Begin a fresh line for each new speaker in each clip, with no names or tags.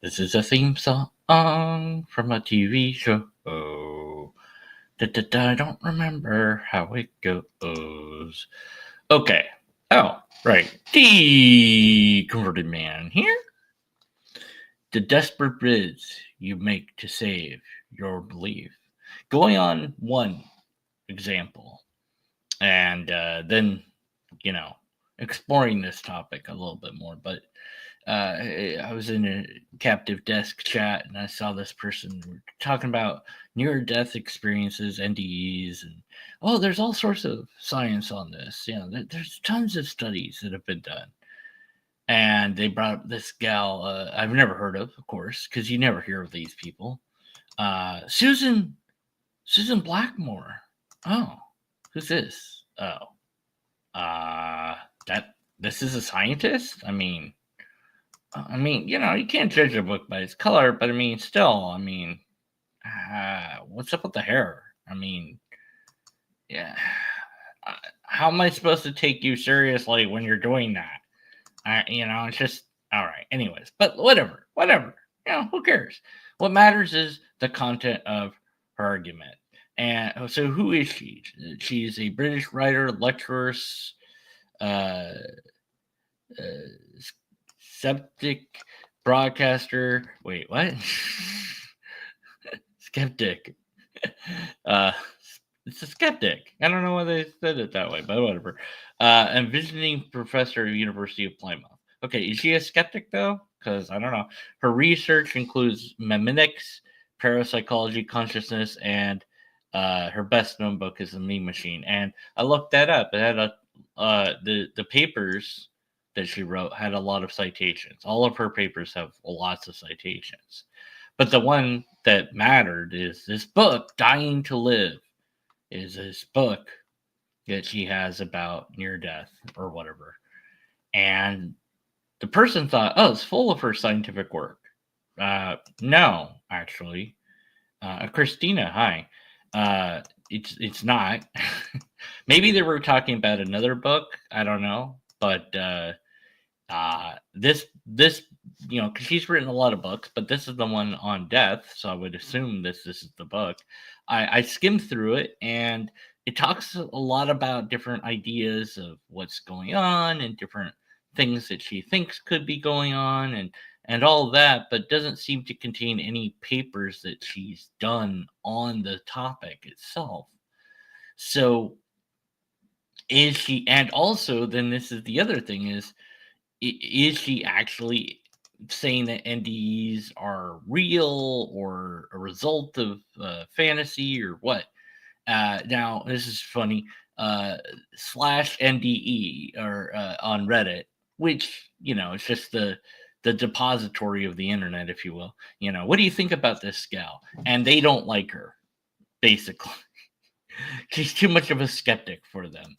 This is a theme song from a TV show. I don't remember how it goes. Okay. Oh, right. The converted man here. The desperate bids you make to save your belief. Going on one example, and then, exploring this topic a little bit more. But I was in a captive desk chat and I saw this person talking about near death experiences, NDEs, and there's all sorts of science on this. There's tons of studies that have been done. And they brought up this gal I've never heard of course, because you never hear of these people. Susan Blackmore. Oh, who's this? Oh, that this is a scientist. You can't judge a book by its color, but still, what's up with the hair? Yeah, how am I supposed to take you seriously when you're doing that? It's just all right. Anyways, but whatever. Who cares? What matters is the content of her argument. And so, who is she? She's a British writer, lecturer, skeptic, broadcaster. Wait, what? Skeptic. It's a skeptic. I don't know why they said it that way, but whatever. And visiting professor at University of Plymouth. Okay, is she a skeptic though? Because I don't know. Her research includes mnemonics, parapsychology, consciousness, and her best known book is The Meme Machine. And I looked that up. It had the papers that she wrote had a lot of citations. All of her papers have lots of citations. But the one that mattered is this book, Dying to Live, is this book that she has about near death or whatever. And the person thought, oh, it's full of her scientific work. No, actually. Christina, hi. It's not. Maybe they were talking about another book. I don't know. But this because she's written a lot of books, but this is the one on death, so I would assume this is the book. I skimmed through it, and it talks a lot about different ideas of what's going on and different things that she thinks could be going on and all of that, but doesn't seem to contain any papers that she's done on the topic itself. So is she, and also then this is the other thing is she actually saying that NDEs are real or a result of fantasy or what? Now, this is funny. Slash NDE or on Reddit, which, it's just the depository of the internet, if you will. What do you think about this gal? And they don't like her, basically. She's too much of a skeptic for them.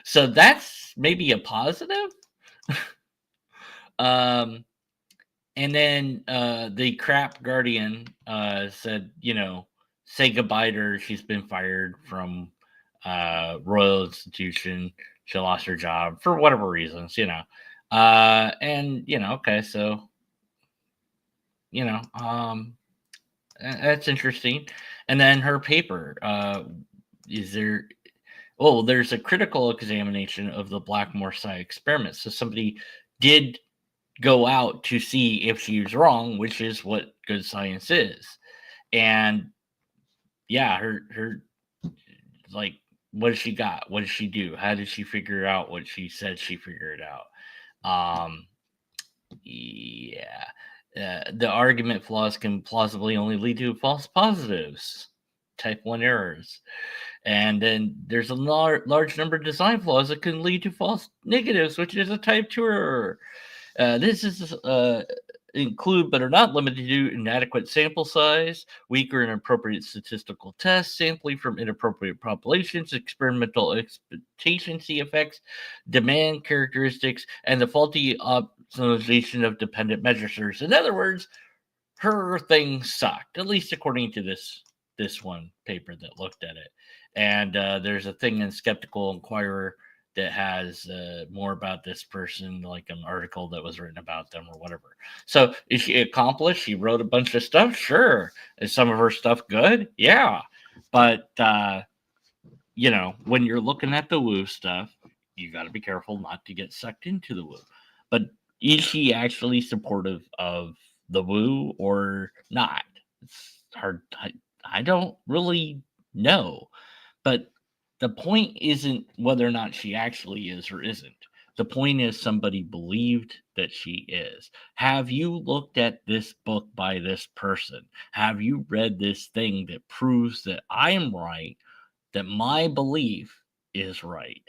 So that's maybe a positive. And then the crap Guardian said, say goodbye to her. She's been fired from Royal Institution. She lost her job for whatever reasons, and okay, so that's interesting. And then her paper, is there? Oh, there's a critical examination of the Blackmore side experiment. So somebody did go out to see if she was wrong, which is what good science is. And yeah, her like, what does she got? What does she do? How did she figure out what she said she figured out? Yeah. The argument flaws can plausibly only lead to false positives, type 1 errors. And then there's a large number of design flaws that can lead to false negatives, which is a type 2 error. This is include but are not limited to inadequate sample size, weak or inappropriate statistical tests, sampling from inappropriate populations, experimental expectancy effects, demand characteristics, and the faulty optimization of dependent measures. In other words, her thing sucked, at least according to this one paper that looked at it. And there's a thing in Skeptical Inquirer that has more about this person, like an article that was written about them or whatever. So is she accomplished? She wrote a bunch of stuff. Sure. Is some of her stuff good? Yeah. But when you're looking at the woo stuff, you got to be careful not to get sucked into the woo. But is she actually supportive of the woo or not? It's hard. I don't really know. But the point isn't whether or not she actually is or isn't. The point is somebody believed that she is. Have you looked at this book by this person? Have you read this thing that proves that I'm right, that my belief is right?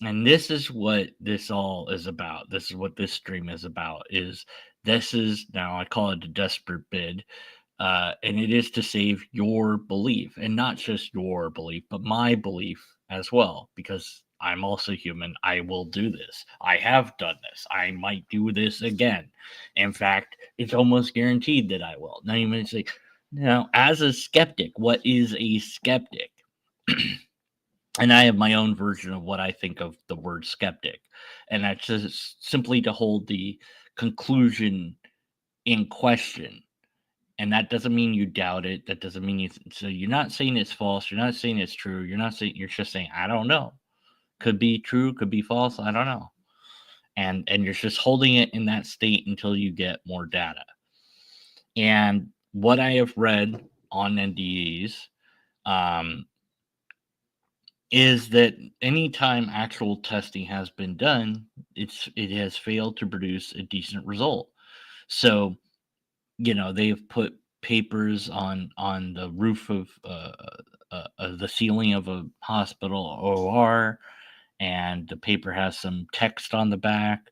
And this is what this all is about. This is what this stream is about. This is now I call it a desperate bid, and it is to save your belief, and not just your belief, but my belief as well, because I'm also human. I will do this. I have done this. I might do this again. In fact, it's almost guaranteed that I will. Now you may say, now, as a skeptic, what is a skeptic? And I have my own version of what I think of the word skeptic. And that's just simply to hold the conclusion in question. And that doesn't mean you doubt it. That doesn't mean so you're not saying it's false. You're not saying it's true. You're just saying, I don't know. Could be true, could be false. I don't know. And you're just holding it in that state until you get more data. And what I have read on NDEs, is that anytime actual testing has been done, it has failed to produce a decent result. So, they've put papers on the roof of the ceiling of a hospital OR, and the paper has some text on the back,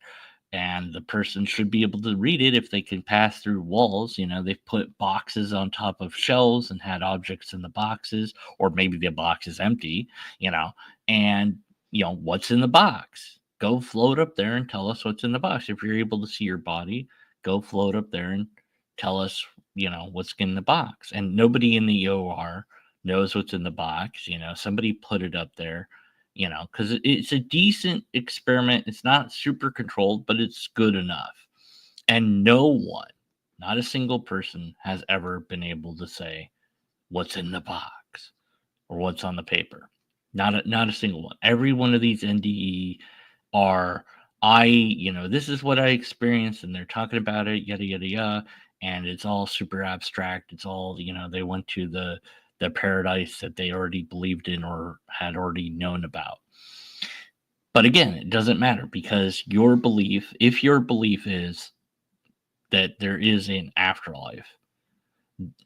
and the person should be able to read it if they can pass through walls. They've put boxes on top of shelves and had objects in the boxes, or maybe the box is empty, and what's in the box? Go float up there and tell us what's in the box. If you're able to see your body, go float up there and tell us, what's in the box. And nobody in the OR knows what's in the box. Somebody put it up there, because it's a decent experiment. It's not super controlled, but it's good enough. And no one, not a single person, has ever been able to say what's in the box or what's on the paper. Not a single one. Every one of these NDE are, this is what I experienced, and they're talking about it, yada yada yada, and it's all super abstract. It's all, they went to the paradise that they already believed in or had already known about. But again, it doesn't matter, because if your belief is that there is an afterlife,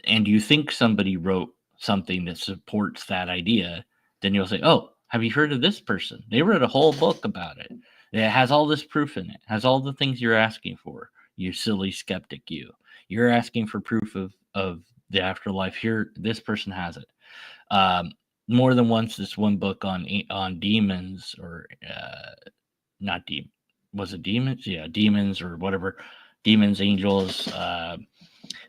and you think somebody wrote something that supports that idea, then you'll say, oh, have you heard of this person? They wrote a whole book about it. It has all this proof in it, has all the things you're asking for. You silly skeptic, you. You're asking for proof of the afterlife. Here, this person has it. More than once, this one book on demons, or not demon, was it demons? Yeah, demons or whatever, demons, angels,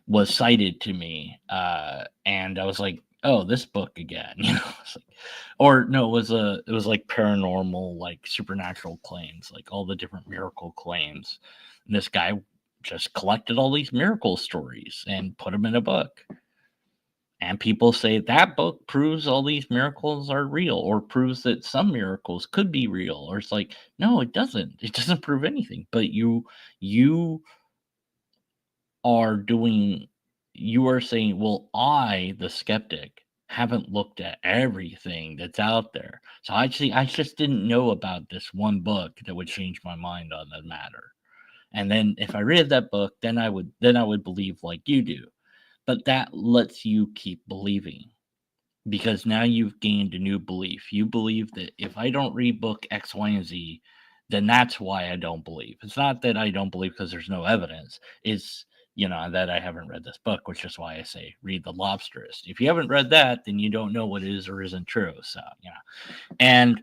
was cited to me, and I was like, oh, this book again, It's like, or no, it was like paranormal, like supernatural claims, like all the different miracle claims. And this guy just collected all these miracle stories and put them in a book. And people say that book proves all these miracles are real, or proves that some miracles could be real. Or it's like, no, it doesn't. It doesn't prove anything. But you are saying, well, I, the skeptic, haven't looked at everything that's out there. So I just didn't know about this one book that would change my mind on the matter. And then if I read that book, then I would believe like you do. But that lets you keep believing, because now you've gained a new belief. You believe that if I don't read book X, Y, and Z, then that's why I don't believe. It's not that I don't believe because there's no evidence. It's, that I haven't read this book, which is why I say read The Lobsterist. If you haven't read that, then you don't know what is or isn't true. So, and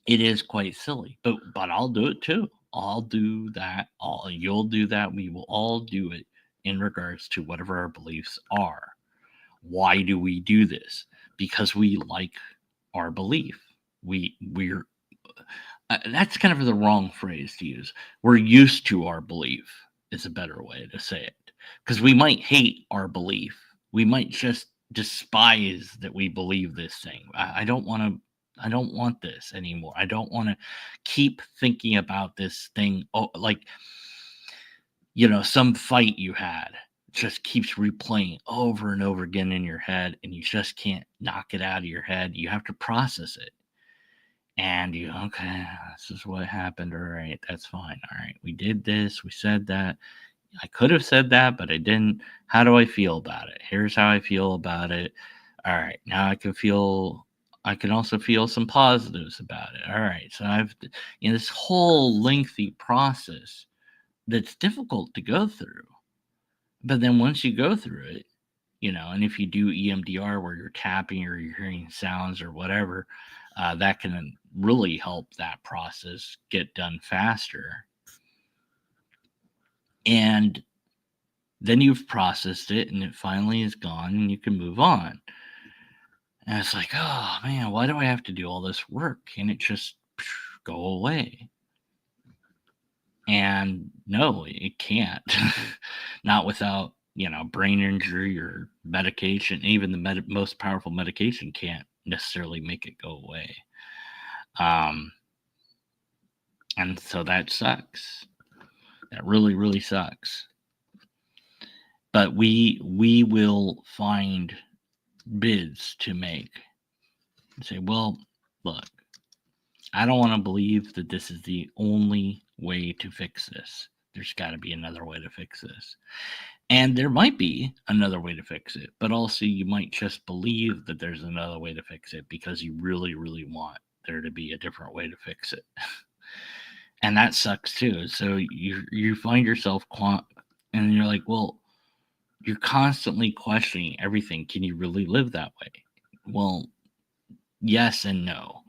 it is quite silly, but I'll do it too. I'll do that. You'll do that. We will all do it in regards to whatever our beliefs are. Why do we do this? Because we like our belief. we're that's kind of the wrong phrase to use. We're used to our belief is a better way to say it, because we might hate our belief. We might just despise that we believe this thing. I don't want to. I don't want this anymore. I don't want to keep thinking about this thing. Oh, like, some fight you had just keeps replaying over and over again in your head, and you just can't knock it out of your head. You have to process it. And okay, this is what happened. All right, that's fine. All right, we did this, we said that. I could have said that, but I didn't. How do I feel about it? Here's how I feel about it. All right, now I can also feel some positives about it. All right, so I've, this whole lengthy process that's difficult to go through. But then once you go through it, and if you do EMDR where you're tapping or you're hearing sounds or whatever, that can really help that process get done faster. And then you've processed it and it finally is gone and you can move on. And it's like, oh man, why do I have to do all this work? Can it just go away? And no, it can't. Not without, brain injury or medication. Even the most powerful medication can't necessarily make it go away. And so that sucks. That really, really sucks. But we will find bids to make. Say, well, look, I don't want to believe that this is the only way to fix this. There's got to be another way to fix this. And there might be another way to fix it, but also you might just believe that there's another way to fix it because you really, really want there to be a different way to fix it. And that sucks too. So you find yourself and you're like, well, you're constantly questioning everything. Can you really live that way? Well, yes and no.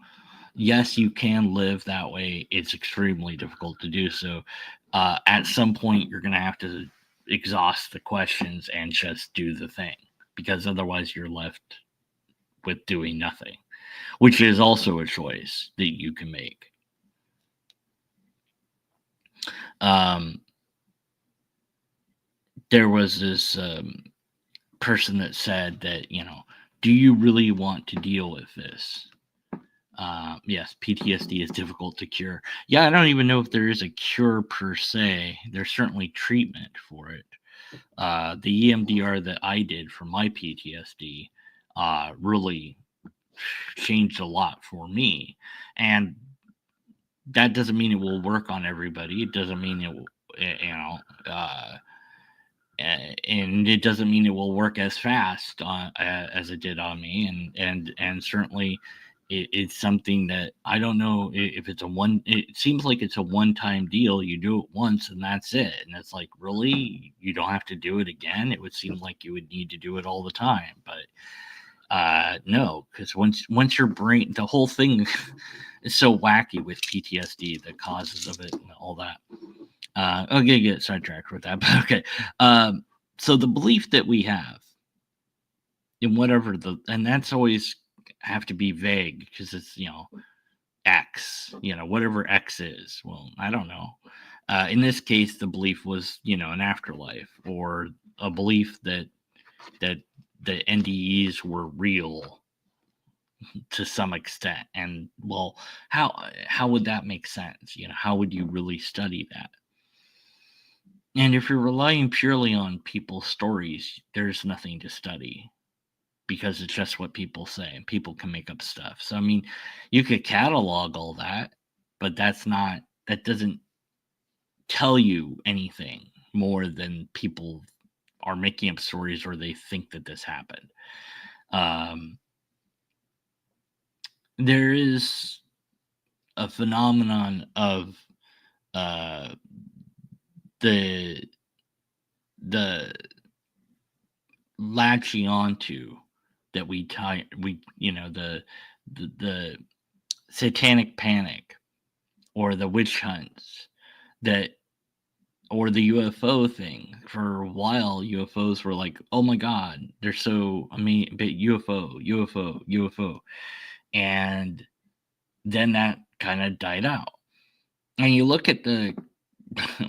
Yes, you can live that way. It's extremely difficult to do so. At some point, you're going to have to exhaust the questions and just do the thing, because otherwise you're left with doing nothing, which is also a choice that you can make. There was this person that said that, do you really want to deal with this? Yes, PTSD is difficult to cure. Yeah, I don't even know if there is a cure per se. There's certainly treatment for it. The EMDR that I did for my PTSD really changed a lot for me. And that doesn't mean it will work on everybody. It doesn't mean it will, and it doesn't mean it will work as fast as it did on me. And certainly it's something that I don't know if it's it seems like it's a one-time deal. You do it once and that's it. And it's like, really, you don't have to do it again? It would seem like you would need to do it all the time, but no, because once your brain, the whole thing is so wacky with PTSD, the causes of it and all that. Okay, get sidetracked with that, but okay. So the belief that we have in whatever and that's always have to be vague, because it's, X, whatever X is. Well, I don't know. In this case, the belief was, an afterlife, or a belief that the NDEs were real to some extent. And well, how would that make sense? How would you really study that? And if you're relying purely on people's stories, there's nothing to study, because it's just what people say, and people can make up stuff. So, I mean, you could catalog all that, but that doesn't tell you anything more than people are making up stories, or they think that this happened. There is a phenomenon of the latching onto that the satanic panic, or the witch hunts, or the UFO thing. For a while, UFOs were like, oh my God, they're so, but UFO. And then that kind of died out. And you look at the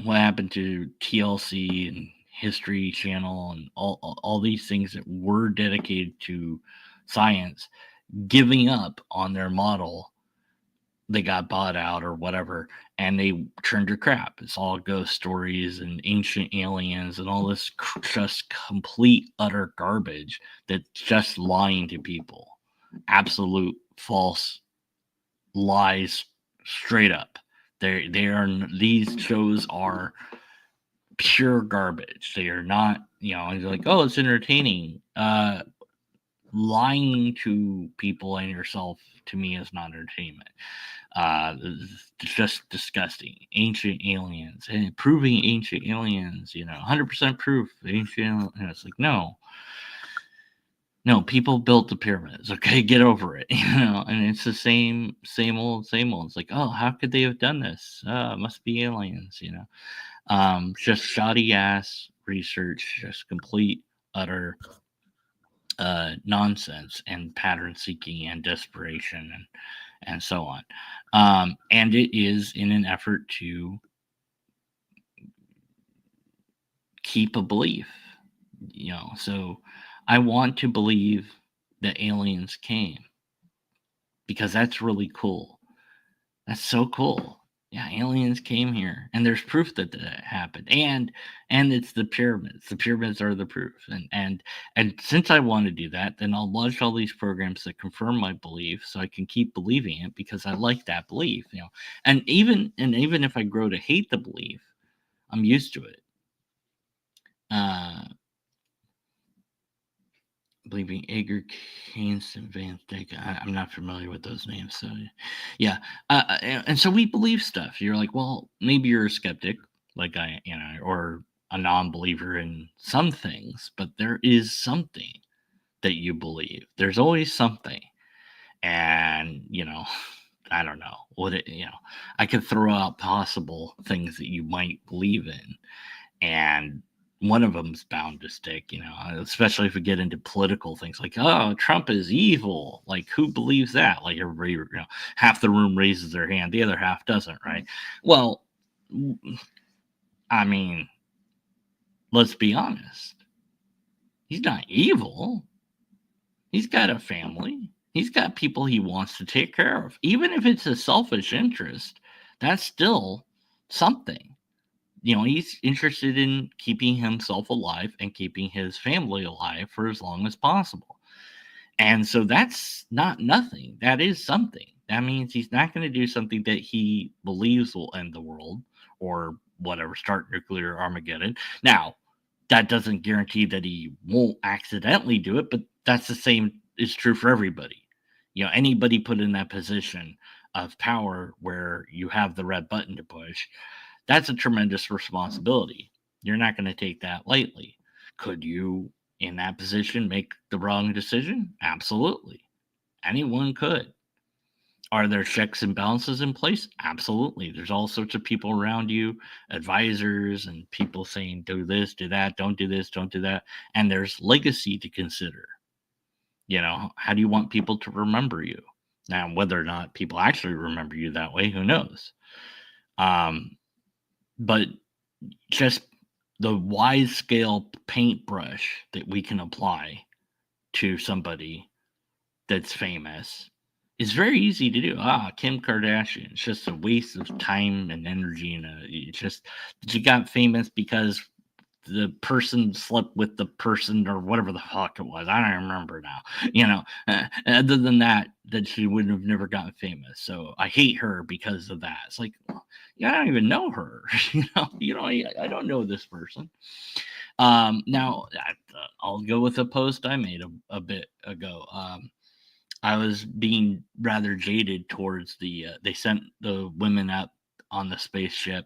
what happened to TLC and History Channel and all these things that were dedicated to science, giving up on their model. They got bought out or whatever, and they turned to crap. It's all ghost stories and ancient aliens and all this just complete utter garbage that's just lying to people. Absolute false lies, straight up. These shows are pure garbage. They are not, you're like, oh, it's entertaining. Lying to people and yourself, to me, is not entertainment. It's just disgusting. Ancient aliens and proving ancient aliens, 100% proof ancient. And it's like, no, people built the pyramids. Okay, get over it. And it's the same old, same old. It's like, oh, how could they have done this? It must be aliens. Just shoddy ass research, just complete utter nonsense and pattern seeking and desperation and so on. And it is in an effort to keep a belief, so I want to believe that aliens came because that's really cool. That's so cool. Yeah, aliens came here, and there's proof that that happened. And it's the pyramids. The pyramids are the proof. And since I want to do that, then I'll launch all these programs that confirm my belief, so I can keep believing it because I like that belief. And even if I grow to hate the belief, I'm used to it. Believing Edgar Cayce and Van Dyke. I'm not familiar with those names, so yeah. And so we believe stuff. You're like, well, maybe you're a skeptic, like I, or a non-believer in some things, but there is something that you believe. There's always something, and I don't know what it. I could throw out possible things that you might believe in, and one of them's bound to stick, especially if we get into political things like, oh, Trump is evil. Like, who believes that? Like, everybody, half the room raises their hand, the other half doesn't, right? Well, I mean, let's be honest. He's not evil. He's got a family. He's got people he wants to take care of. Even if it's a selfish interest, that's still something. He's interested in keeping himself alive and keeping his family alive for as long as possible. And so that's not nothing. That is something. That means he's not going to do something that he believes will end the world or whatever, start nuclear Armageddon. Now, that doesn't guarantee that he won't accidentally do it, but that's the same is true for everybody. Anybody put in that position of power where you have the red button to push, that's a tremendous responsibility. You're not going to take that lightly. Could you, in that position, make the wrong decision? Absolutely. Anyone could. Are there checks and balances in place? Absolutely. There's all sorts of people around you, advisors, and people saying, do this, do that, don't do this, don't do that. And there's legacy to consider. How do you want people to remember you? Now, whether or not people actually remember you that way, who knows? But just the wide scale paintbrush that we can apply to somebody that's famous is very easy to do. Kim Kardashian. It's just a waste of time and energy. And it's just that you got famous because the person slept with the person or whatever the fuck it was. I don't remember now. Other than that she would have never gotten famous. So I hate her because of that. It's like, I don't even know her. I don't know this person. Now I'll go with a post I made a bit ago. I was being rather jaded towards they sent the women up on the spaceship,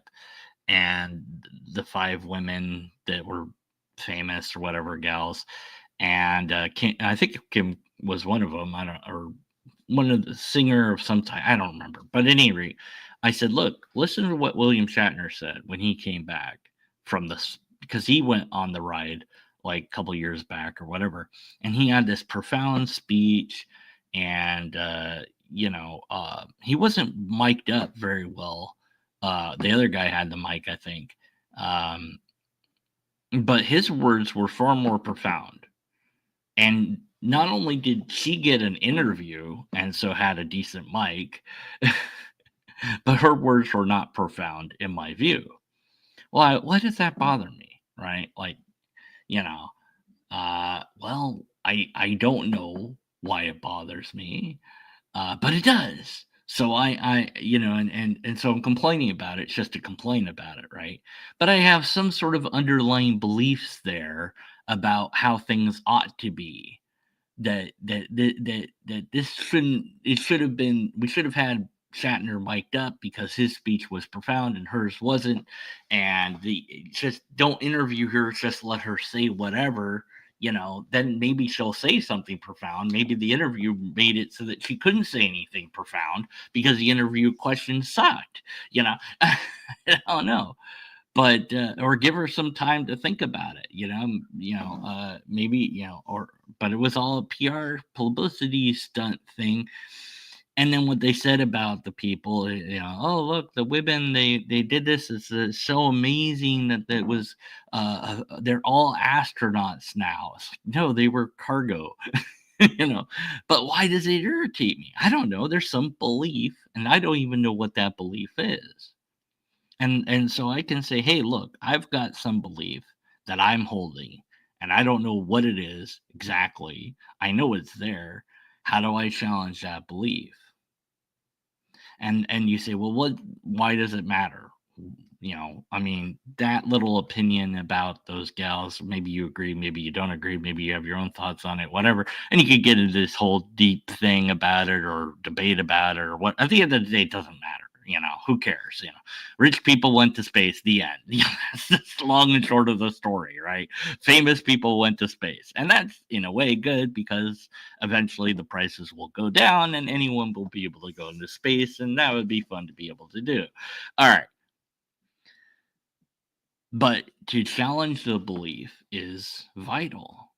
and the 5 women that were famous or whatever gals, and I think Kim was one of them. I don't, or one of the singer of some type. I don't remember. But at any rate, I said, look, listen to what William Shatner said when he came back from this, because he went on the ride like a couple years back or whatever, and he had this profound speech, and he wasn't mic'd up very well. The other guy had the mic, I think. Um, but his words were far more profound. And not only did she get an interview and so had a decent mic, but her words were not profound in my view. Why does that bother me? Right? Like, you know, well, I don't know why it bothers me, but it does. So and so I'm complaining about it just to complain about it, right? But I have some sort of underlying beliefs there about how things ought to be. That this shouldn't. It should have been. We should have had Shatner mic'd up because his speech was profound and hers wasn't. And just don't interview her. Just let her say whatever. Then maybe she'll say something profound. Maybe the interview made it so that she couldn't say anything profound because the interview questions sucked. I don't know, but or give her some time to think about it. Maybe but it was all a PR publicity stunt thing. And then what they said about the people, oh look, the women they did this. It's so amazing that was they're all astronauts now. No, they were cargo. But why does it irritate me? I don't know. There's some belief, and I don't even know what that belief is. And so I can say, hey, look, I've got some belief that I'm holding, and I don't know what it is exactly. I know it's there. How do I challenge that belief? And you say, well, why does it matter? I mean, that little opinion about those gals, maybe you agree, maybe you don't agree, maybe you have your own thoughts on it, whatever. And you could get into this whole deep thing about it or debate about it or what. At the end of the day, it doesn't matter. Who cares? Rich people went to space, the end. That's the long and short of the story, right? Famous people went to space. And that's in a way good because eventually the prices will go down and anyone will be able to go into space. And that would be fun to be able to do. All right. But to challenge the belief is vital.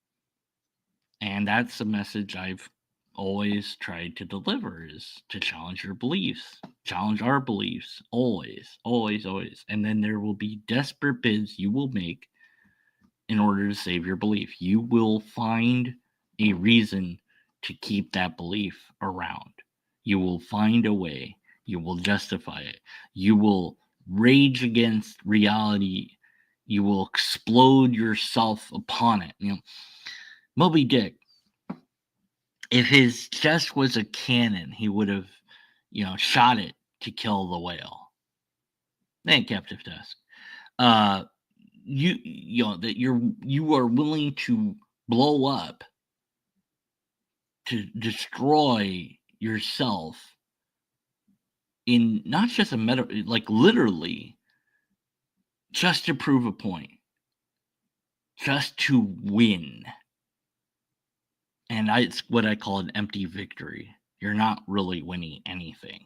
And that's the message I've always tried to deliver, is to challenge your beliefs, challenge our beliefs, always, always, always. And then there will be desperate bids you will make in order to save your belief. You will find a reason to keep that belief around. You will find a way. You will justify it. You will rage against reality. You will explode yourself upon it. Moby Dick, if his chest was a cannon, he would have, shot it to kill the whale. And Captive Tusk. That you are willing to blow up, to destroy yourself in not just like literally, just to prove a point, just to win. And it's what I call an empty victory. You're not really winning anything.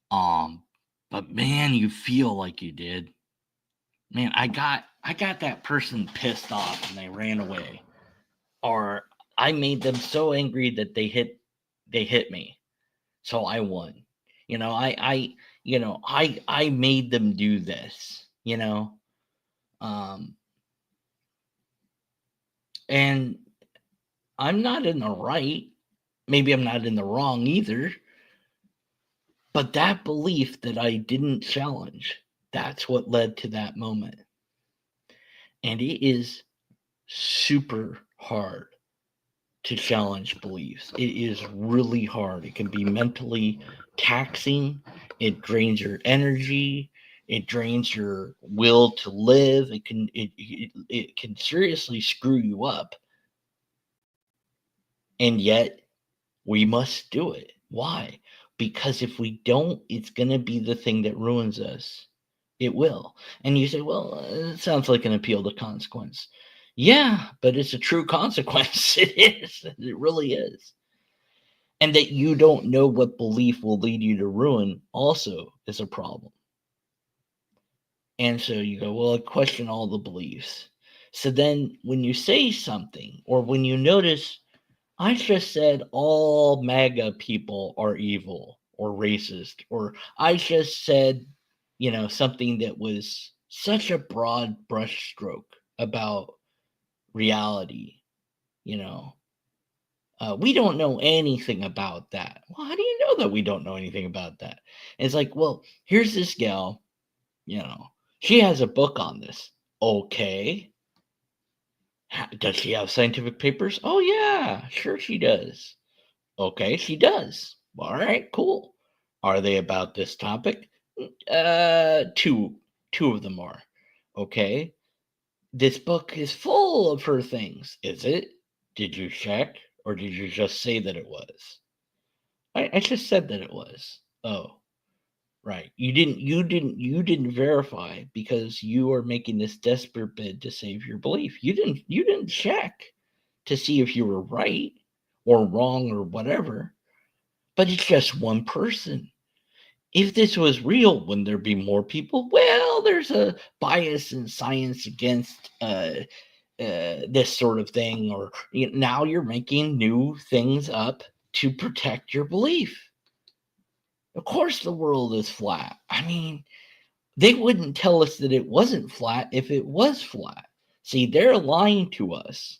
But man, you feel like you did. Man, I got that person pissed off and they ran away. Or I made them so angry that they hit me. So I won. I made them do this, and I'm not in the right. Maybe I'm not in the wrong either. But that belief that I didn't challenge, that's what led to that moment. And it is super hard to challenge beliefs. It is really hard. It can be mentally taxing. It drains your energy. It drains your will to live. It can seriously screw you up. And yet we must do it. Why? Because if we don't, it's going to be the thing that ruins us. It will. And you say, well, it sounds like an appeal to consequence. Yeah, but it's a true consequence. It is. It really is. And that you don't know what belief will lead you to ruin also is a problem. And so you go, well, I question all the beliefs. So then when you say something or when you notice, I just said all MAGA people are evil or racist, or I just said, something that was such a broad brushstroke about reality, you know. We don't know anything about that. Well, how do you know that we don't know anything about that? And it's like, well, here's this gal, you know, she has a book on this. Okay. Does she have scientific papers? Oh, yeah, sure she does. Okay, she does. All right, cool. Are they about this topic? Two of them are. Okay. This book is full of her things. Is it? Did you check, or did you just say that it was? I just said that it was. Oh, right. You didn't verify because you are making this desperate bid to save your belief. You didn't check to see if you were right or wrong or whatever. But it's just one person. If this was real, wouldn't there be more people? Well, there's a bias in science against this sort of thing, or now you're making new things up to protect your belief. Of course, the world is flat. I mean, they wouldn't tell us that it wasn't flat if it was flat. See, they're lying to us.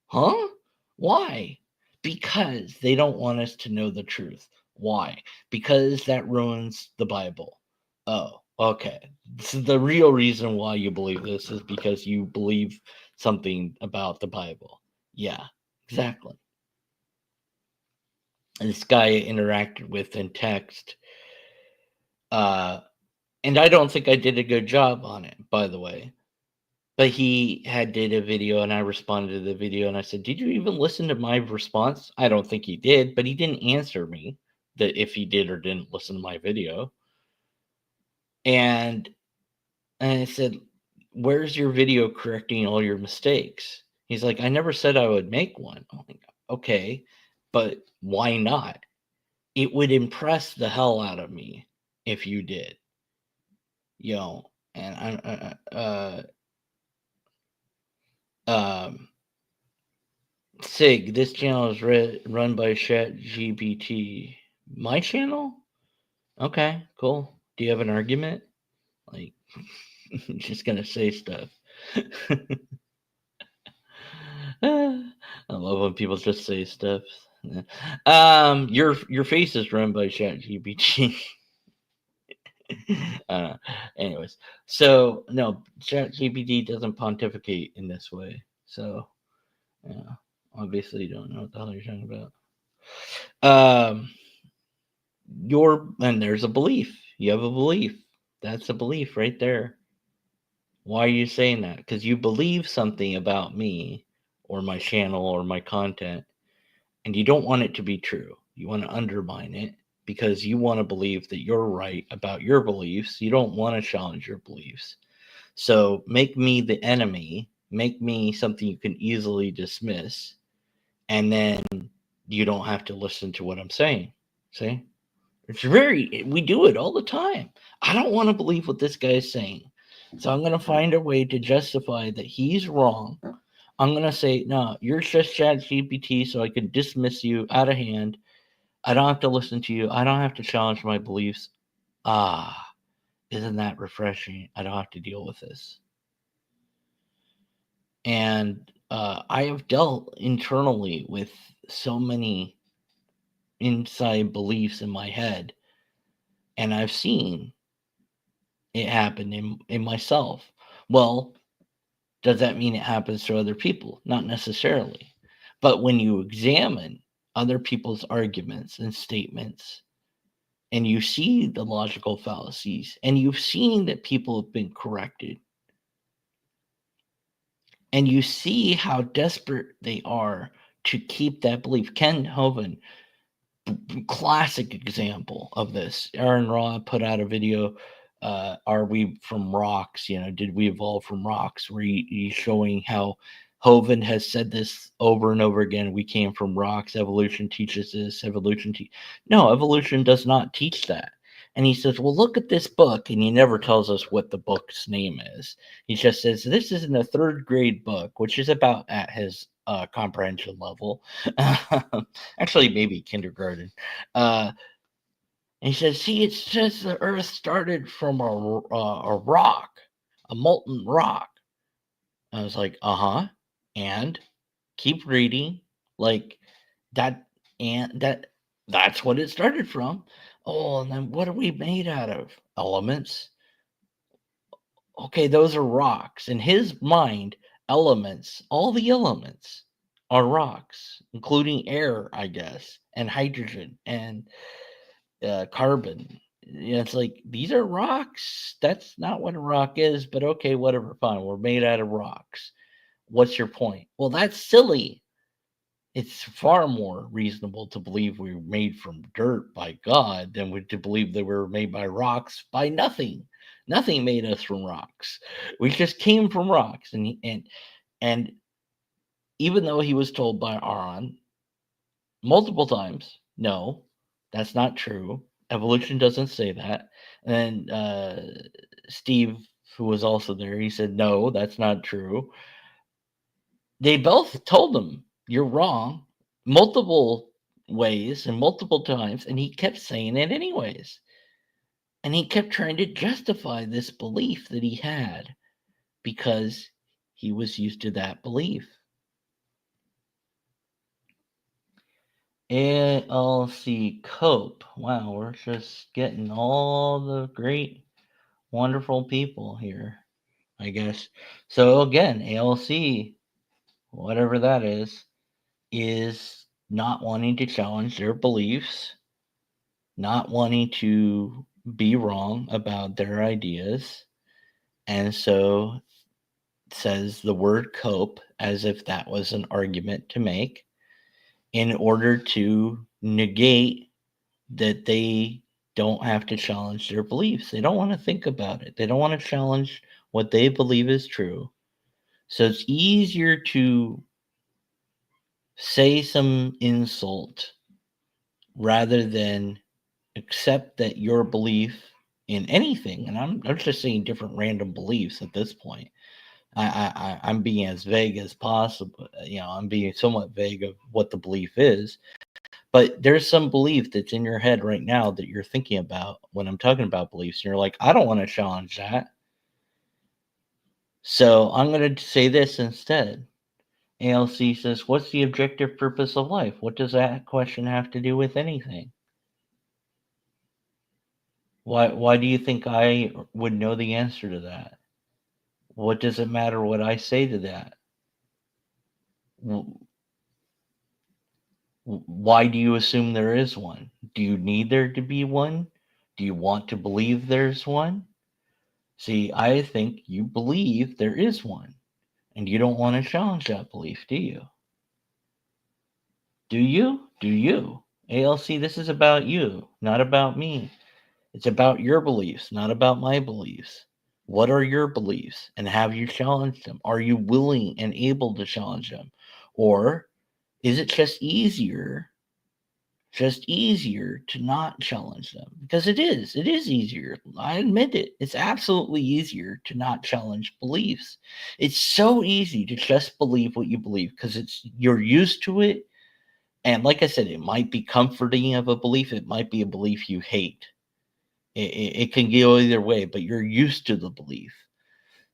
Huh? Why? Because they don't want us to know the truth. Why? Because that ruins the Bible. Oh, okay. This is the real reason why you believe this is because you believe something about the Bible. Yeah, exactly. And this guy I interacted with in text, and I don't think I did a good job on it, by the way. But he had did a video and I responded to the video and I said, "Did you even listen to my response?" I don't think he did, but he didn't answer me that if he did or didn't listen to my video. And I said, "Where's your video correcting all your mistakes?" He's like, "I never said I would make one." I'm like, "Okay, but why not? It would impress the hell out of me if you did." And um Sig, this channel is run by ChatGPT. My channel? Okay, cool. Do you have an argument? Like, just gonna say stuff. I love when people just say stuff. Your face is run by ChatGPT. uh, anyways, so no, ChatGPT doesn't pontificate in this way. So, yeah, obviously, you don't know what the hell you're talking about. And there's a belief. You have a belief. That's a belief right there. Why are you saying that? Because you believe something about me or my channel or my content, and you don't want it to be true. You want to undermine it because you want to believe that you're right about your beliefs. You don't want to challenge your beliefs. So make me the enemy, make me something you can easily dismiss, and then you don't have to listen to what I'm saying. See? We do it all the time. I don't want to believe what this guy is saying. So I'm going to find a way to justify that he's wrong. I'm going to say, no, you're just ChatGPT, so I can dismiss you out of hand. I don't have to listen to you. I don't have to challenge my beliefs. Ah, isn't that refreshing? I don't have to deal with this. And I have dealt internally with so many inside beliefs in my head, and I've seen it happen in myself. Well, does that mean it happens to other people? Not necessarily. But when you examine other people's arguments and statements, and you see the logical fallacies, and you've seen that people have been corrected, and you see how desperate they are to keep that belief. Ken Hovind, classic example of this. Aaron Ra put out a video. Are we from rocks? Did we evolve from rocks? Where he's showing how Hovind has said this over and over again. We came from rocks. Evolution teaches this. No, evolution does not teach that. And he says, well, look at this book. And he never tells us what the book's name is. He just says, this is in a third grade book, which is about at his comprehension level. Actually, maybe kindergarten. And he says, see, it says the earth started from a rock, a molten rock. I was like, uh-huh. And keep reading. Like that, and that's what it started from. Oh, and then what are we made out of? Elements. Okay, those are rocks. In his mind, elements, all the elements are rocks, including air, I guess, and hydrogen and carbon. It's like these are rocks. That's not what a rock is, but okay, whatever, fine. We're made out of rocks. What's your point? Well, that's silly. It's far more reasonable to believe we were made from dirt by God than to believe that we were made by rocks by nothing. Nothing made us from rocks. We just came from rocks, and even though he was told by Aaron multiple times, no, that's not true. Evolution doesn't say that. And Steve, who was also there, he said, no, that's not true. They both told him, you're wrong, multiple ways and multiple times, and he kept saying it anyways. And he kept trying to justify this belief that he had because he was used to that belief. ALC Cope. Wow, we're just getting all the great, wonderful people here, I guess. So again, ALC, whatever that is not wanting to challenge their beliefs, not wanting to be wrong about their ideas, and so says the word cope as if that was an argument to make in order to negate that they don't have to challenge their beliefs. They don't want to think about it. They don't want to challenge what they believe is true. So it's easier to say some insult rather than accept that your belief in anything, and I'm just saying different random beliefs at this point. I'm being as vague as possible. I'm being somewhat vague of what the belief is. But there's some belief that's in your head right now that you're thinking about when I'm talking about beliefs, and you're like, I don't want to challenge that. So I'm going to say this instead. ALC says, what's the objective purpose of life? What does that question have to do with anything? Why do you think I would know the answer to that? What does it matter what I say to that? Why do you assume there is one? Do you need there to be one? Do you want to believe there's one? See, I think you believe there is one, and you don't want to challenge that belief, do you? Do you? Do you? ALC, this is about you, not about me. It's about your beliefs, not about my beliefs. What are your beliefs, and have you challenged them? Are you willing and able to challenge them? Or is it just easier to not challenge them? Because it is easier. I admit it. It's absolutely easier to not challenge beliefs. It's so easy to just believe what you believe because you're used to it. And like I said, it might be comforting of a belief. It might be a belief you hate. It can go either way, but you're used to the belief.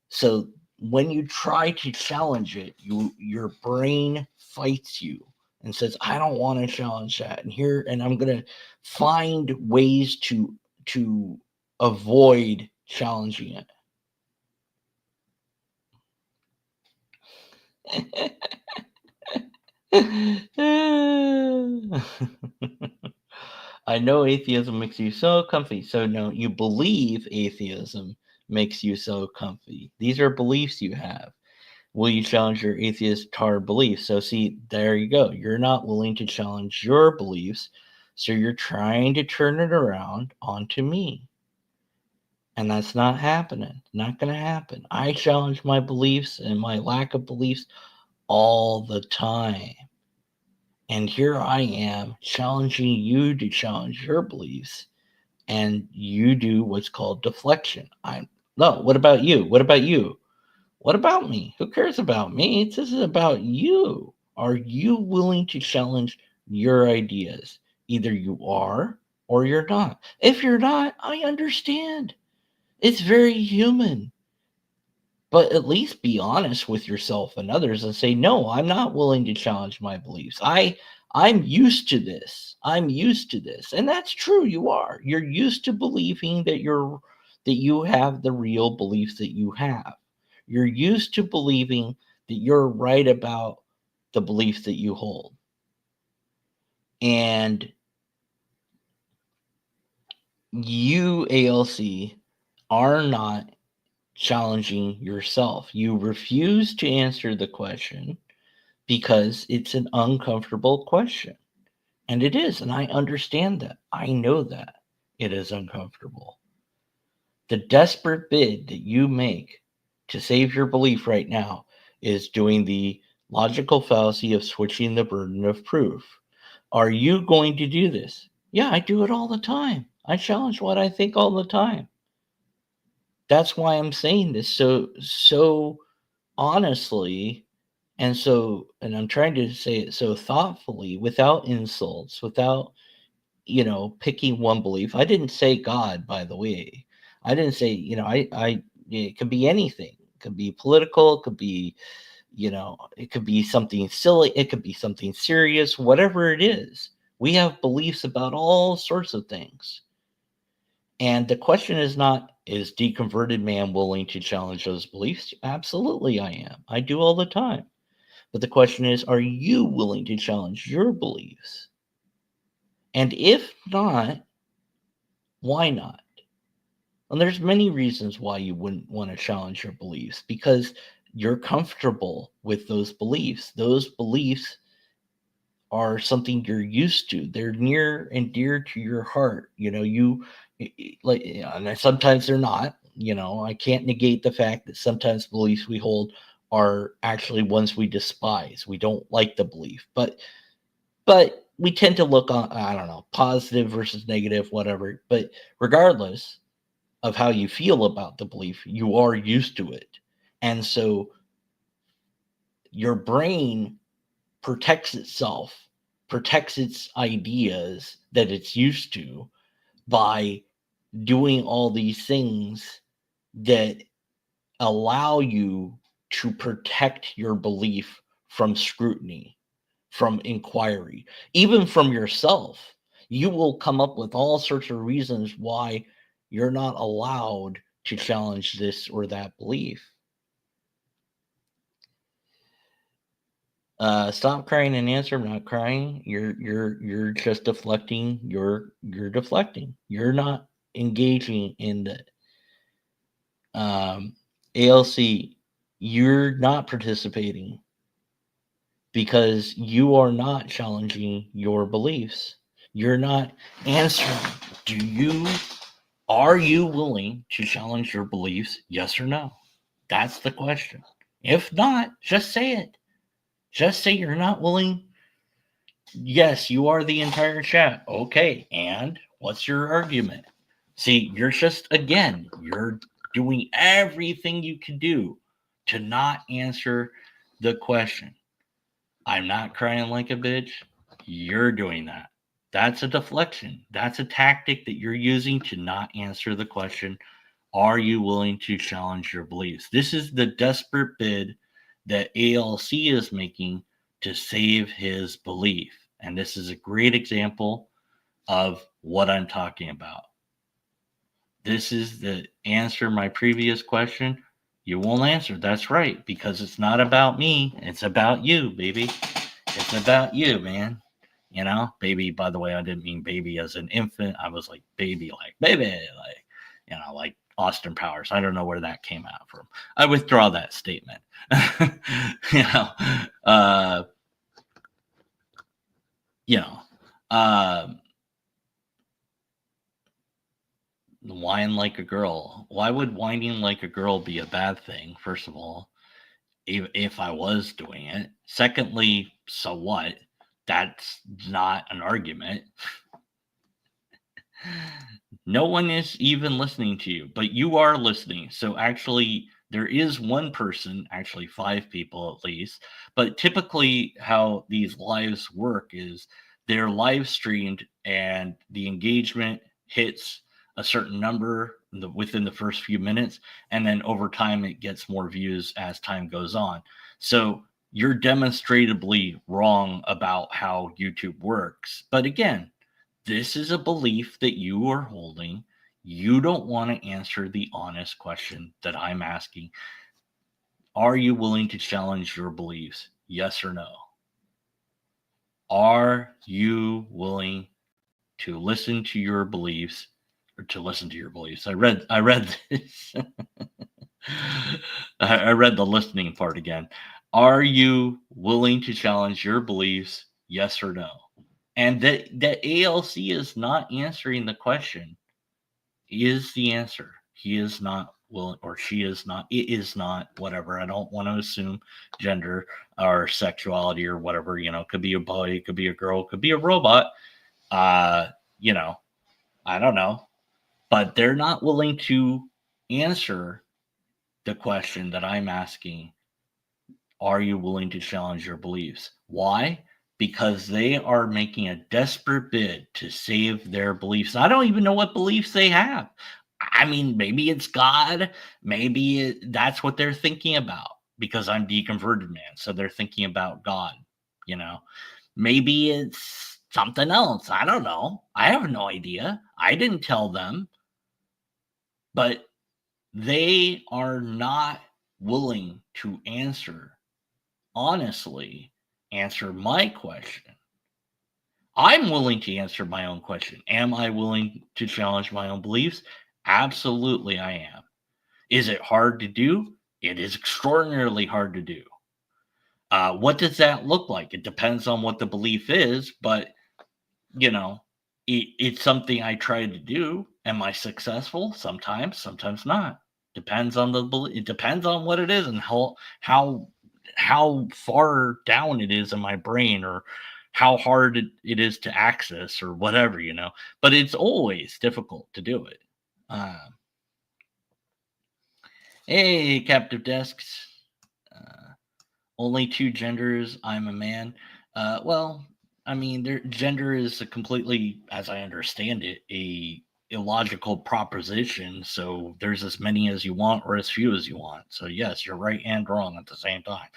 So when you try to challenge it, your brain fights you and says, I don't want to challenge that. And I'm gonna find ways to avoid challenging it. I know atheism makes you so comfy. So no, you believe atheism makes you so comfy. These are beliefs you have. Will you challenge your atheist hard beliefs? So see, there you go. You're not willing to challenge your beliefs, so you're trying to turn it around onto me. And that's not happening. Not going to happen. I challenge my beliefs and my lack of beliefs all the time. And here I am challenging you to challenge your beliefs. and you do what's called deflection. No, what about you? What about you? What about me? Who cares about me? This is about you. Are you willing to challenge your ideas? Either you are or you're not. If you're not, I understand. It's very human. But at least be honest with yourself and others and say, no, I'm not willing to challenge my beliefs. I'm used to this. I'm used to this. And that's true. You are. You're used to believing that you have the real beliefs that you have. You're used to believing that you're right about the beliefs that you hold. And you, ALC, are not challenging yourself. You refuse to answer the question because it's an uncomfortable question. And it is. And I understand that. I know that it is uncomfortable. The desperate bid that you make to save your belief right now is doing the logical fallacy of switching the burden of proof. Are you going to do this? Yeah, I do it all the time. I challenge what I think all the time. That's why I'm saying this so honestly, and I'm trying to say it so thoughtfully, without insults, without picking one belief. I didn't say God, by the way. I didn't say, I it could be anything. It could be political, it could be, it could be something silly, it could be something serious, whatever it is. We have beliefs about all sorts of things. And the question is not, is deconverted man willing to challenge those beliefs? Absolutely, I am. I do all the time. But the question is, are you willing to challenge your beliefs? And if not, why not? And there's many reasons why you wouldn't want to challenge your beliefs, because you're comfortable with those beliefs. Those beliefs are something you're used to. They're near and dear to your heart. Like, and sometimes they're not. I can't negate the fact that sometimes beliefs we hold are actually ones we despise. We don't like the belief, but we tend to look on, I don't know, positive versus negative, whatever. But regardless of how you feel about the belief, you are used to it. And so your brain protects itself, protects its ideas that it's used to by doing all these things that allow you to protect your belief from scrutiny, from inquiry, even from yourself. You will come up with all sorts of reasons why you're not allowed to challenge this or that belief. Stop crying and answer. I'm not crying. You're just deflecting. You're deflecting. You're not engaging in the ALC. You're not participating because you are not challenging your beliefs. You're not answering. Are you willing to challenge your beliefs? Yes or no? That's the question. If not, just say it. Just say you're not willing. Yes, you are the entire chat. Okay, and what's your argument? See, you're doing everything you can do to not answer the question. I'm not crying like a bitch. You're doing that. That's a deflection. That's a tactic that you're using to not answer the question. Are you willing to challenge your beliefs? This is the desperate bid that ALC is making to save his belief. And this is a great example of what I'm talking about. This is the answer my previous question. You won't answer. That's right, because it's not about me. It's about you, baby. It's about you, man. Baby, by the way, I didn't mean baby as an infant. I was like baby, like Austin Powers. I don't know where that came out from. I withdraw that statement. you know, uh, you know, uh, whine like a girl. Why would whining like a girl be a bad thing? First of all, if I was doing it. Secondly, so what? That's not an argument. No one is even listening to you, but you are listening. So actually, there is one person, actually 5 people at least. But typically, how these lives work is they're live streamed, and the engagement hits a certain number within the first few minutes, and then over time, it gets more views as time goes on. So you're demonstrably wrong about how YouTube works. But again, this is a belief that you are holding. You don't want to answer the honest question that I'm asking. Are you willing to challenge your beliefs? Yes or no? Are you willing to listen to your beliefs or to listen to your beliefs? I read this. I read the listening part again. Are you willing to challenge your beliefs? Yes or no? And that ALC is not answering the question is the answer. He is not willing, or she is not, it is not, whatever. I don't want to assume gender or sexuality or whatever, could be a boy, could be a girl, could be a robot. Uh, you know, I don't know. But they're not willing to answer the question that I'm asking. Are you willing to challenge your beliefs? Why? Because they are making a desperate bid to save their beliefs. I don't even know what beliefs they have. I mean, maybe it's God. Maybe that's what they're thinking about because I'm deconverted man. So they're thinking about God, you know. Maybe it's something else. I don't know. I have no idea. I didn't tell them, but they are not willing to honestly answer my question. I'm willing to answer my own question. Am I willing to challenge my own beliefs? Absolutely, I am. Is it hard to do? It is extraordinarily hard to do. What does that look like? It depends on what the belief is, but you know, it's something I try to do. Am I successful? Sometimes not. Depends on the belief. It depends on what it is and how far down it is in my brain, or how hard it is to access, or whatever. But it's always difficult to do it. Uh, hey, captive desks. Uh, Only two genders. I'm a man. Well, I mean, gender is a completely, as I understand it, a illogical proposition. So there's as many as you want or as few as you want. So yes, you're right and wrong at the same time.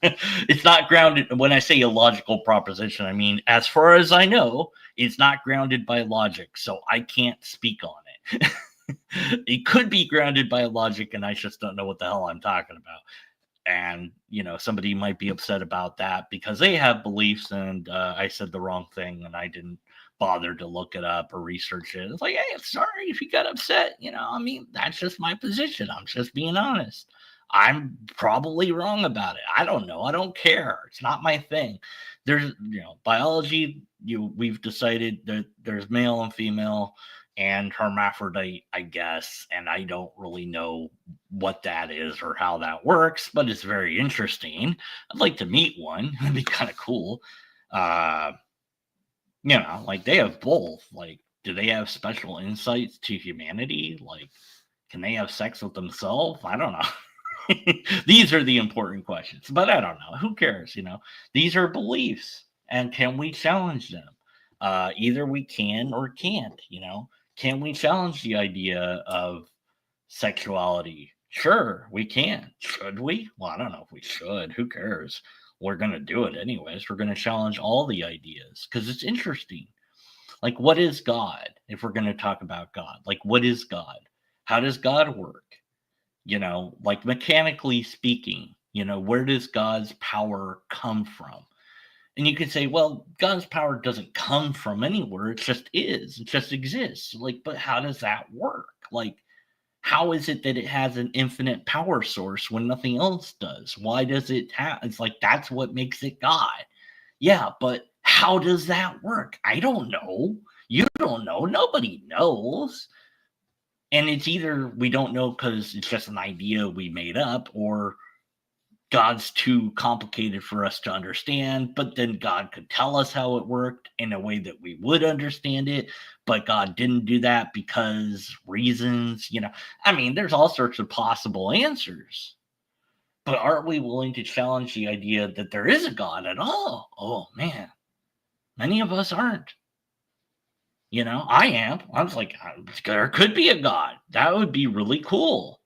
It's not grounded. When I say illogical proposition, I mean, as far as I know, it's not grounded by logic. So I can't speak on it. It could be grounded by logic, and I just don't know what the hell I'm talking about. And somebody might be upset about that because they have beliefs, and I said the wrong thing and I didn't bother to look it up or research it. It's like, hey, I'm sorry if you got upset. I mean, that's just my position. I'm just being honest. I'm probably wrong about it. I don't know. I don't care. It's not my thing. There's biology, we've decided that there's male and female and hermaphrodite, I guess, and I don't really know what that is or how that works, but it's very interesting. I'd like to meet one. It'd be kind of cool. Uh, like they have both. Like, do they have special insights to humanity? Like, can they have sex with themselves? I don't know. These are the important questions, but I don't know. Who cares? These are beliefs, and can we challenge them? Either we can or can't. Can we challenge the idea of sexuality? Sure, we can. Should we? Well, I don't know if we should. Who cares? We're going to do it anyways. We're going to challenge all the ideas because it's interesting. Like, what is God? If we're going to talk about God, like, what is God? How does God work? Like mechanically speaking, where does God's power come from? And you could say, well, God's power doesn't come from anywhere. It just is. It just exists. Like, but how does that work? Like, how is it that it has an infinite power source when nothing else does? Why does it have? It's like that's what makes it God. Yeah, but how does that work? I don't know. You don't know. Nobody knows. And it's either we don't know because it's just an idea we made up, or God's too complicated for us to understand, but then God could tell us how it worked in a way that we would understand it, but God didn't do that because reasons, I mean, there's all sorts of possible answers. But aren't we willing to challenge the idea that there is a God at all? Oh man, many of us aren't. I am. I was like, there could be a God. That would be really cool.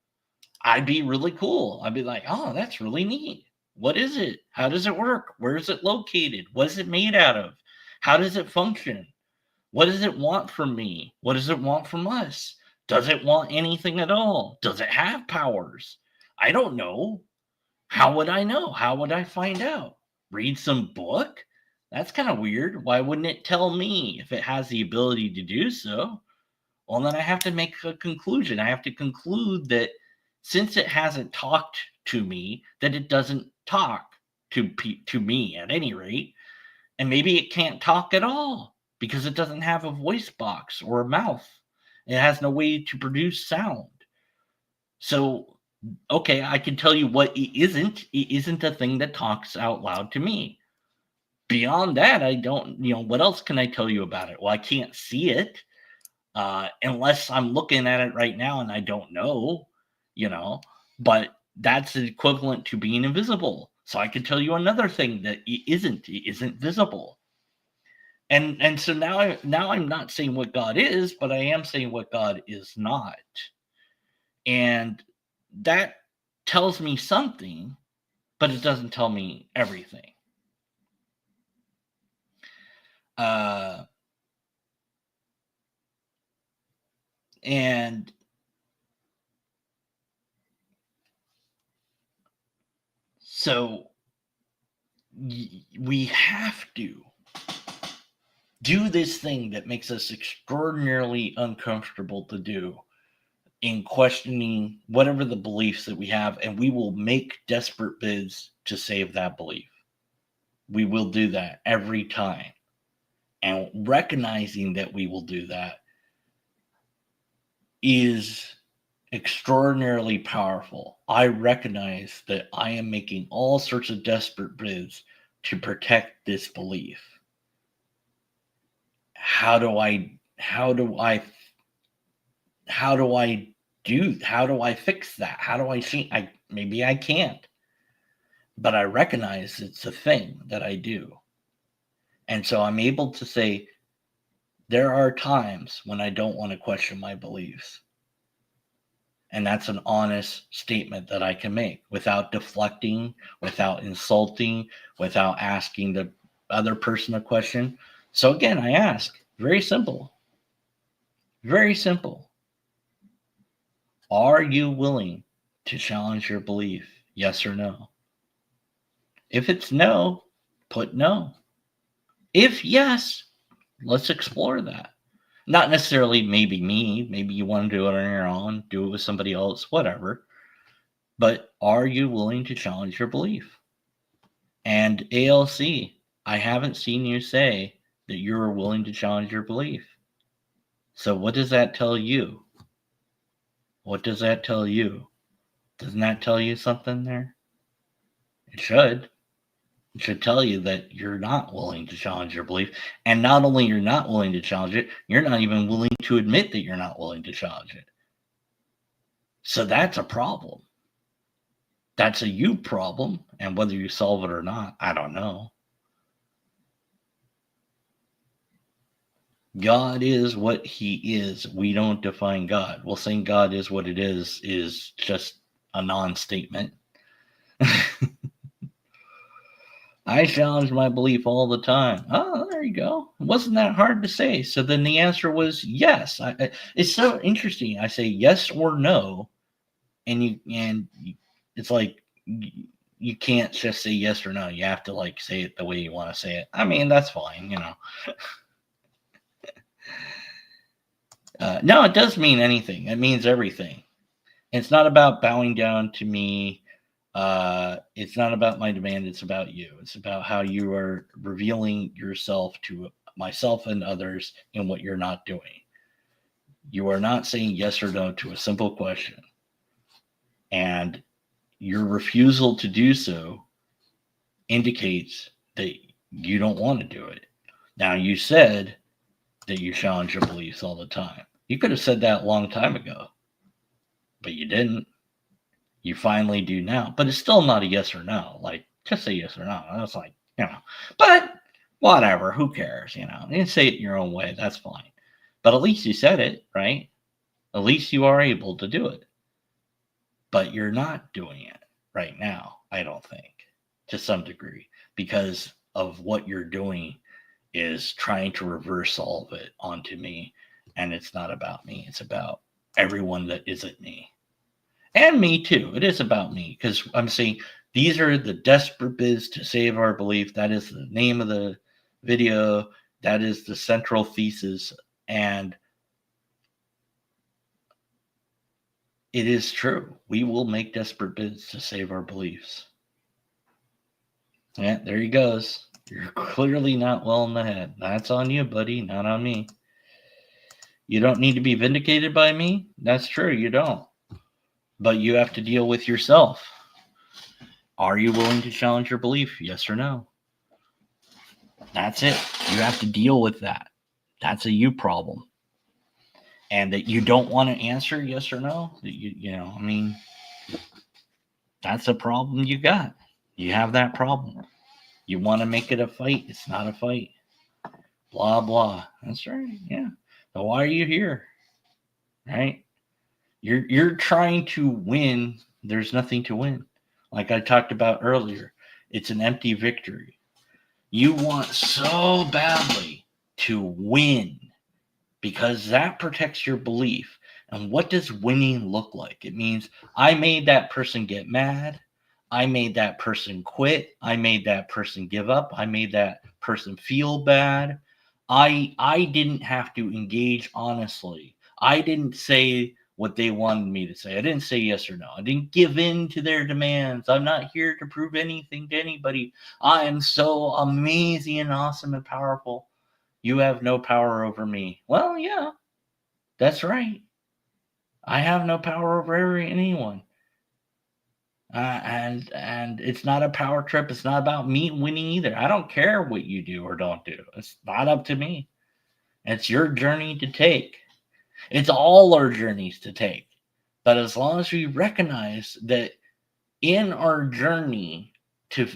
I'd be really cool. I'd be like, oh, that's really neat. What is it? How does it work? Where is it located? What is it made out of? How does it function? What does it want from me? What does it want from us? Does it want anything at all? Does it have powers? I don't know. How would I know? How would I find out? Read some book? That's kind of weird. Why wouldn't it tell me if it has the ability to do so? Well, then I have to make a conclusion. I have to conclude that since it hasn't talked to me, that it doesn't talk to me at any rate. And maybe it can't talk at all because it doesn't have a voice box or a mouth. It has no way to produce sound. So, okay, I can tell you what it isn't. It isn't a thing that talks out loud to me. Beyond that, I don't, what else can I tell you about it? Well, I can't see it unless I'm looking at it right now and I don't know, but that's equivalent to being invisible. So I can tell you another thing that it isn't visible. And so now I'm not saying what God is, but I am saying what God is not. And that tells me something, but it doesn't tell me everything. And so we have to do this thing that makes us extraordinarily uncomfortable to do in questioning whatever the beliefs that we have, and we will make desperate bids to save that belief. We will do that every time. And recognizing that we will do that is extraordinarily powerful. I recognize that I am making all sorts of desperate bids to protect this belief. How do I fix that? How do I see? Maybe I can't, but I recognize it's a thing that I do. And so I'm able to say, there are times when I don't want to question my beliefs. And that's an honest statement that I can make without deflecting, without insulting, without asking the other person a question. So again, I ask, very simple. Very simple. Are you willing to challenge your belief? Yes or no? If it's no, put no. If yes, let's explore that. Not necessarily maybe me. Maybe you want to do it on your own, do it with somebody else, whatever. But are you willing to challenge your belief? And ALC, I haven't seen you say that you're willing to challenge your belief. So what does that tell you? What does that tell you? Doesn't that tell you something there? It should. It should tell you that you're not willing to challenge your belief. And not only you're not willing to challenge it, you're not even willing to admit that you're not willing to challenge it. So that's a problem. That's a you problem. And whether you solve it or not, I don't know. God is what he is. We don't define God. Well, saying God is what it is just a non-statement. I challenge my belief all the time. Oh, there you go. It wasn't that hard to say. So then the answer was yes. It's so interesting. I say yes or no, and it's like you can't just say yes or no. You have to like say it the way you want to say it. I mean, that's fine, No, it does mean anything. It means everything. It's not about bowing down to me. It's not about my demand. It's about you. It's about how you are revealing yourself to myself and others in what you're not doing. You are not saying yes or no to a simple question. And your refusal to do so indicates that you don't want to do it. Now, you said that you challenge your beliefs all the time. You could have said that a long time ago, but you didn't. You finally do now, but it's still not a yes or no. Like, just say yes or no. That's like, but whatever, who cares, You say it your own way, that's fine. But at least you said it, right? At least you are able to do it. But you're not doing it right now, I don't think, to some degree, because of what you're doing is trying to reverse all of it onto me. And it's not about me, it's about everyone that isn't me. And me too. It is about me because I'm saying these are the desperate bids to save our belief. That is the name of the video. That is the central thesis. And it is true. We will make desperate bids to save our beliefs. Yeah, there he goes. You're clearly not well in the head. That's on you, buddy, not on me. You don't need to be vindicated by me. That's true. You don't. But you have to deal with yourself. Are you willing to challenge your belief? Yes or no? That's it. You have to deal with that. That's a you problem. And that you don't want to answer yes or no, that's a problem you got. You have that problem. You want to make it a fight. It's not a fight. Blah, blah. That's right. Yeah. So why are you here? Right? You're trying to win. There's nothing to win. Like I talked about earlier, it's an empty victory. You want so badly to win because that protects your belief. And what does winning look like? It means I made that person get mad. I made that person quit. I made that person give up. I made that person feel bad. I didn't have to engage honestly. I didn't say what they wanted me to say. I didn't say yes or no. I didn't give in to their demands. I'm not here to prove anything to anybody. I am so amazing and awesome and powerful. You have no power over me. Well, yeah, that's right. I have no power over anyone. And it's not a power trip. It's not about me winning either. I don't care what you do or don't do. It's not up to me. It's your journey to take. It's all our journeys to take. But as long as we recognize that in our journey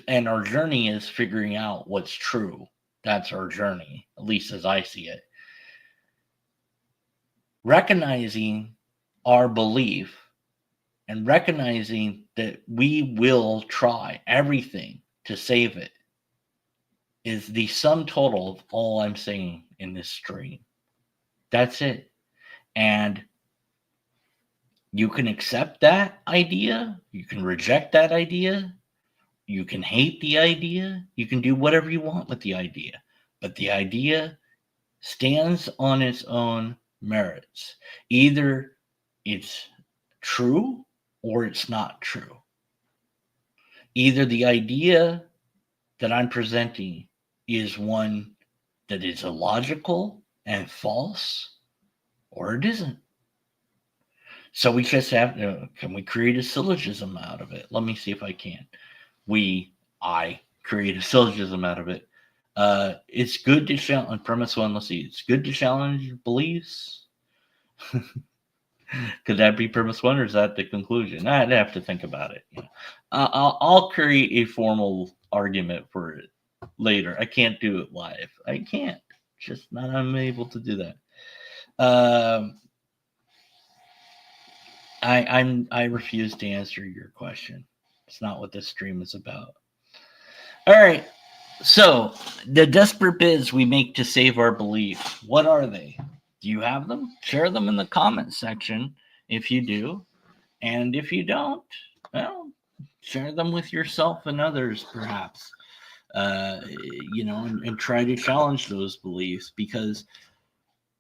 and our journey is figuring out what's true. That's our journey, at least as I see it. Recognizing our belief and recognizing that we will try everything to save it is the sum total of all I'm saying in this stream. That's it. And you can accept that idea. You can reject that idea. You can hate the idea. You can do whatever you want with the idea. But the idea stands on its own merits. Either it's true or it's not true. Either the idea that I'm presenting is one that is illogical and false, or it isn't. So we just have to, can we create a syllogism out of it? Let me see if I can. I create a syllogism out of it. It's good to challenge, premise one, let's see, it's good to challenge beliefs. Could that be premise one or is that the conclusion? I'd have to think about it. I'll create a formal argument for it later. I can't do it live. I can't. Just not, I'm able to do that. I refuse to answer your question. It's not what this stream is about. All right. So the desperate bids we make to save our belief, what are they? Do you have them? Share them in the comments section if you do. And if you don't, well, share them with yourself and others, perhaps. And try to challenge those beliefs because,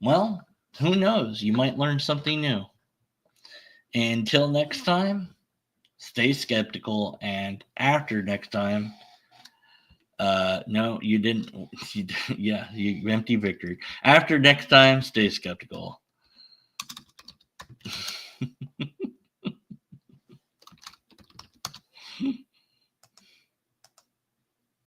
well, who knows? You might learn something new. Until next time, stay skeptical. And after next time, no, you didn't. You empty victory. After next time, stay skeptical.